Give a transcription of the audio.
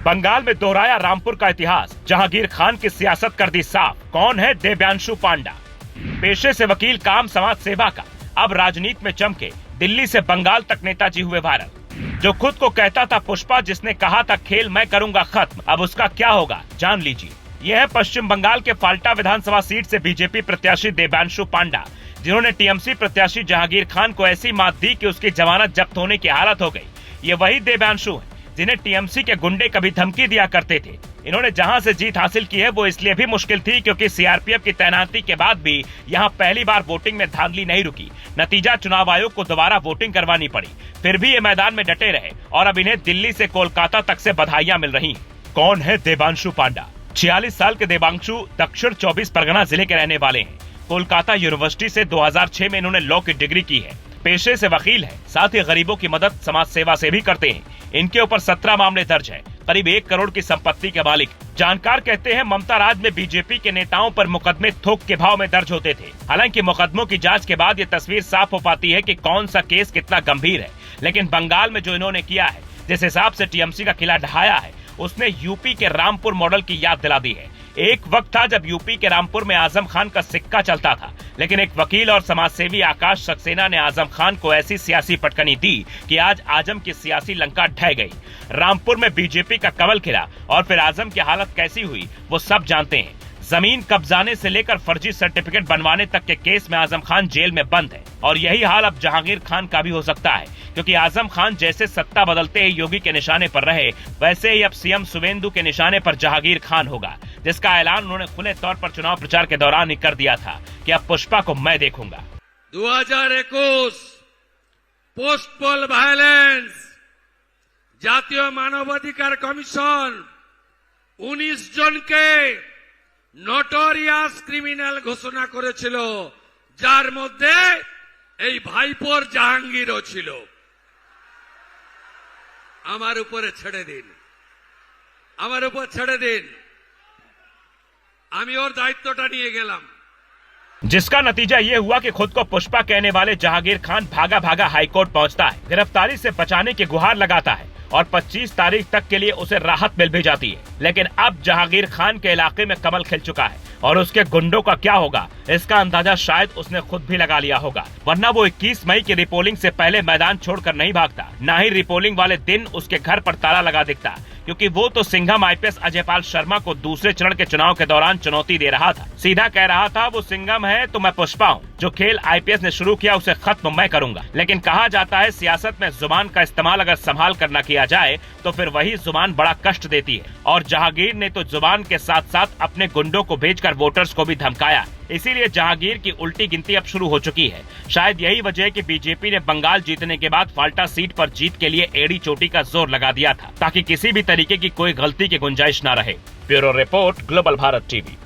बंगाल में दोहराया रामपुर का इतिहास, जहांगीर खान की सियासत कर दी साफ। कौन है देव्यांशु पांडा? पेशे से वकील, काम समाज सेवा का, अब राजनीति में चमके। दिल्ली से बंगाल तक नेताजी हुए वायरल। जो खुद को कहता था पुष्पा, जिसने कहा था खेल मैं करूंगा खत्म, अब उसका क्या होगा जान लीजिए। यह है पश्चिम बंगाल के फाल्टा विधानसभा सीट से बीजेपी प्रत्याशी देव्यांशु पांडा, जिन्होंने टीएमसी प्रत्याशी जहांगीर खान को ऐसी मात दी कि उसकी जमानत जब्त होने की हालत हो गई। ये वही देव्यांशु है जिन्हें टीएमसी के गुंडे कभी धमकी दिया करते थे। इन्होंने जहां से जीत हासिल की है वो इसलिए भी मुश्किल थी क्योंकि सीआरपीएफ की तैनाती के बाद भी यहां पहली बार वोटिंग में धांधली नहीं रुकी। नतीजा, चुनाव आयोग को दोबारा वोटिंग करवानी पड़ी। फिर भी ये मैदान में डटे रहे और अब इन्हें दिल्ली से कोलकाता तक से बधाइयां मिल रही। कौन है देव्यांशु पांडा? 46 साल के देवांशु दक्षिण 24 परगना जिले के रहने वाले हैं। कोलकाता यूनिवर्सिटी से 2006 में इन्होंने लॉ की डिग्री की है। पेशे से वकील है, साथ ही गरीबों की मदद समाज सेवा से भी करते हैं। इनके ऊपर 17 मामले दर्ज हैं। करीब 1 करोड़ की संपत्ति के मालिक। जानकार कहते हैं ममता राज में बीजेपी के नेताओं पर मुकदमे थोक के भाव में दर्ज होते थे। हालांकि मुकदमों की जांच के बाद ये तस्वीर साफ हो पाती है कि कौन सा केस कितना गंभीर है। लेकिन बंगाल में जो इन्होंने किया है, जिस हिसाब से टीएमसी का किला ढहाया है, उसने यूपी के रामपुर मॉडल की याद दिला दी है। एक वक्त था जब यूपी के रामपुर में आजम खान का सिक्का चलता था, लेकिन एक वकील और समाजसेवी आकाश सक्सेना ने आजम खान को ऐसी सियासी पटकनी दी कि आज आजम की सियासी लंका ढह गई। रामपुर में बीजेपी का कमल खिला और फिर आजम की हालत कैसी हुई वो सब जानते हैं। जमीन कब्जाने से लेकर फर्जी सर्टिफिकेट बनवाने तक के केस में आजम खान जेल में बंद है और यही हाल अब जहांगीर खान का भी हो सकता है, क्योंकि आजम खान जैसे सत्ता बदलते ही योगी के निशाने पर रहे, वैसे ही अब सीएम शुवेंदु के निशाने पर जहांगीर खान होगा, जिसका ऐलान उन्होंने खुले तौर पर चुनाव प्रचार के दौरान ही कर दिया था कि अब पुष्पा को मैं देखूंगा। 2021 पोस्ट पोल वायलेंस জাতীয় মানবাধিকার কমিশন 19 জনকে নটোরিয়াস ক্রিমিনাল ঘোষণা করেছিল, যার মধ্যে এই ভাইপোর জাহাঙ্গীরও ছিল। আমার উপরে ছেড়ে দিন, আমার উপর ছেড়ে দিন, আমি ওর দায়িত্বটা নিয়ে গেলাম। जिसका नतीजा ये हुआ कि खुद को पुष्पा कहने वाले जहांगीर खान भागा भागा हाईकोर्ट पहुंचता है, गिरफ्तारी से बचाने की गुहार लगाता है और 25 तारीख तक के लिए उसे राहत मिल भी जाती है। लेकिन अब जहांगीर खान के इलाके में कमल खिल चुका है और उसके गुंडों का क्या होगा, इसका अंदाजा शायद उसने खुद भी लगा लिया होगा, वरना वो 21 मई की रिपोलिंग से पहले मैदान छोड़कर नहीं भागता। न ही रिपोलिंग वाले दिन उसके घर पर ताला लगा दिखता, क्योंकि वो तो सिंघम आईपीएस अजयपाल शर्मा को दूसरे चरण के चुनाव के दौरान चुनौती दे रहा था। सीधा कह रहा था वो सिंघम है तो मैं पुष्पा हूँ। जो खेल आईपीएस ने शुरू किया उसे खत्म मैं करूंगा। लेकिन कहा जाता है सियासत में जुबान का इस्तेमाल अगर संभाल कर न किया जाए तो फिर वही जुबान बड़ा कष्ट देती है, और जहांगीर ने तो जुबान के साथ साथ अपने गुंडों को भेजकर वोटर्स को भी धमकाया। इसीलिए जहांगीर की उल्टी गिनती अब शुरू हो चुकी है। शायद यही वजह है कि बीजेपी ने बंगाल जीतने के बाद फाल्टा सीट पर जीत के लिए एड़ी चोटी का जोर लगा दिया था, ताकि किसी भी तरीके की कोई गलती की गुंजाइश न रहे। Bureau report, global Bharat TV.